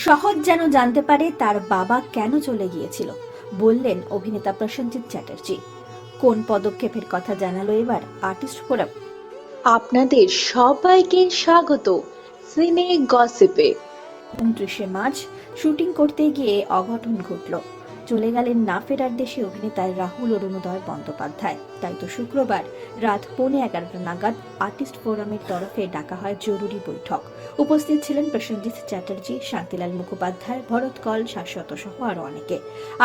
সহজ যেন জানতে পারে তার বাবা কেন চলে গিয়েছিল, বললেন অভিনেতা প্রসেনজিৎ চ্যাটার্জি। কোন পদক্ষেপের কথা জানালো এবার আর্টিস্ট ফোরাম? আপনাদের সবাইকে স্বাগত সিনে গসিপে। 29শে মার্চ শুটিং করতে গিয়ে অঘটন ঘটল। চলে গেলেন না ফেরার দেশে অভিনেতা রাহুল অরুণোদয় বন্দ্যোপাধ্যায়। তাই তো শুক্রবার রাত 11:15 নাগাদ আর্টিস্ট ফোরামের তরফে ডাকা হয় জরুরি বৈঠক। উপস্থিত ছিলেন প্রসেনজিৎ চ্যাটার্জি, শান্তিলাল মুখোপাধ্যায়, ভরত কল, শাশ্বত সহ আরো অনেকে।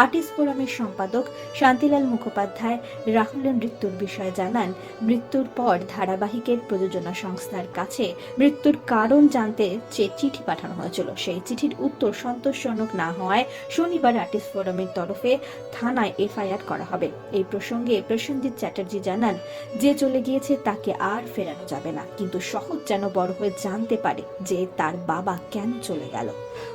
আর্টিস্ট ফোরামের সম্পাদক শান্তিলাল মুখোপাধ্যায় রাহুলের মৃত্যুর বিষয়ে জানান, মৃত্যুর পর ধারাবাহিকের প্রযোজনা সংস্থার কাছে মৃত্যুর কারণ জানতে চেয়ে চিঠি পাঠানো হয়েছিল। সেই চিঠির উত্তর সন্তোষজনক না হওয়ায় শনিবার আর্টিস্ট ফোরামের তরফে থানায় এফআইআর করা হবে। এই প্রসঙ্গে প্রসেনজিৎ চ্যাটার্জি জানান, যে চলে গিয়েছে তাকে আর ফেরানো যাবে না, কিন্তু সহজ যেন বড় হয়ে জানতে পারে যে তার বাবা কেন চলে গেল।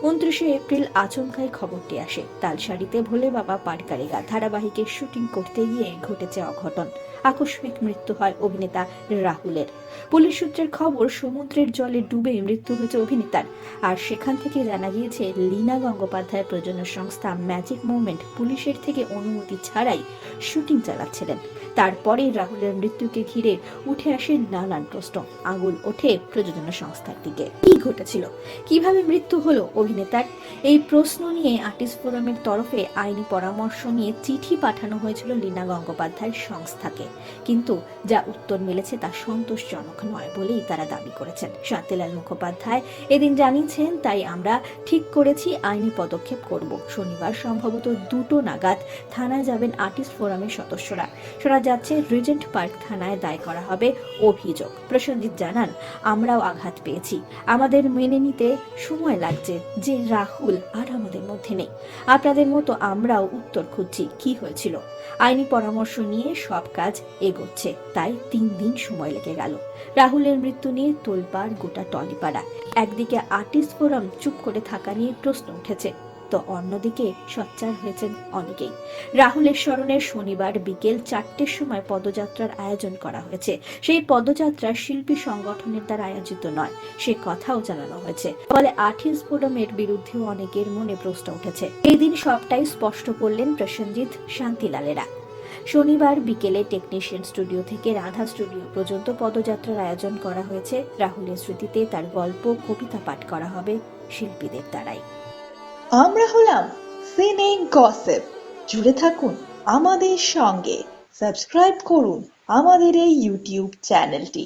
29শে এপ্রিল আচমকাই খবরটি আসে। তালসারিতে ভোলে বাবা পাটকারিগা ধারাবাহিকের শুটিং করতে গিয়ে ঘটেছে অঘটন। আকস্মিক মৃত্যু হয় অভিনেতা রাহুলের। পুলিশ সূত্রের খবর, সমুদ্রের জলে ডুবে মৃত্যু হয়েছে অভিনেতার। আর সেখান থেকে জানা গিয়েছে লীনা গঙ্গোপাধ্যায় প্রযোজনা সংস্থা ম্যাজিক মুভমেন্ট পুলিশের থেকে অনুমতি ছাড়াই শুটিং চালাচ্ছিলেন। তারপরে রাহুলের মৃত্যুকে ঘিরে উঠে আসে নানান প্রশ্ন। আঙুল ওঠে প্রযোজনা সংস্থার দিকে। কি ঘটেছিল, কিভাবে মৃত্যু হলো অভিনেতার? এই প্রশ্ন নিয়ে আর্টিস্ট ফোরামের তরফে আইনি পরামর্শ নিয়ে চিঠি পাঠানো হয়েছিল লীনা গঙ্গোপাধ্যায়ের সংস্থাকে, কিন্তু যা উত্তর মিলেছে তা সন্তোষজনক নয় বলেই তারা দাবি করেছেন। শান্তিলাল মুখোপাধ্যায় এদিন জানিয়েছেন, তাই আমরা ঠিক করেছি আইনি পদক্ষেপ করব। শনিবার সম্ভবত 2টো নাগাদ থানায় যাবেন আর্টিস্ট ফোরামের সদস্যরা। শোনা যাচ্ছে রিজেন্ট পার্ক থানায় দায় করা হবে অভিযোগ। প্রসেনজিৎ জানান, আমরাও আঘাত পেয়েছি, আমাদের মেনে নিতে সময় লাগছে যে রাহুল আর আমাদের মধ্যে নেই। আপনাদের মতো আমরাও উত্তর খুঁজছি কি হয়েছিল। আইনি পরামর্শ নিয়ে সব কাজ এগোচ্ছে, তাই 3 দিন সময় লেগে গেল। রাহুলের মৃত্যু নিয়ে তোলপাড় গোটা টলিপাড়া। একদিকে আর্টিস্ট ফোরাম চুপ করে থাকা নিয়ে প্রশ্ন উঠেছে, তো অন্যদিকে সোচ্চার হয়েছেন অনেকেই। রাহুলের স্মরণে শনিবার বিকেল 4টের সময় পদযাত্রার আয়োজন করা হয়েছে। সেই পদযাত্রা শিল্পী সংগঠনের দ্বারা আয়োজিত নয়, সে কথাও জানানো হয়েছে। ফলে আর্টিস্ট ফোরামের বিরুদ্ধেও অনেকের মনে প্রশ্ন উঠেছে। এই দিন সবটাই স্পষ্ট করলেন প্রসেনজিৎ, শান্তিলালেরা। শনিবার বিকেলে টেকনিশিয়ান স্টুডিও থেকে রাধা স্টুডিও পর্যন্ত পদযাত্রার আয়োজন করা হয়েছে। রাহুলের স্মৃতিতে তার গল্প, কবিতা পাঠ করা হবে শিল্পীদের দ্বারাই। আমরা হলাম সিনে গসিপ। জুড়ে থাকুন আমাদের সঙ্গে, সাবস্ক্রাইব করুন আমাদের এই ইউটিউব চ্যানেলটি।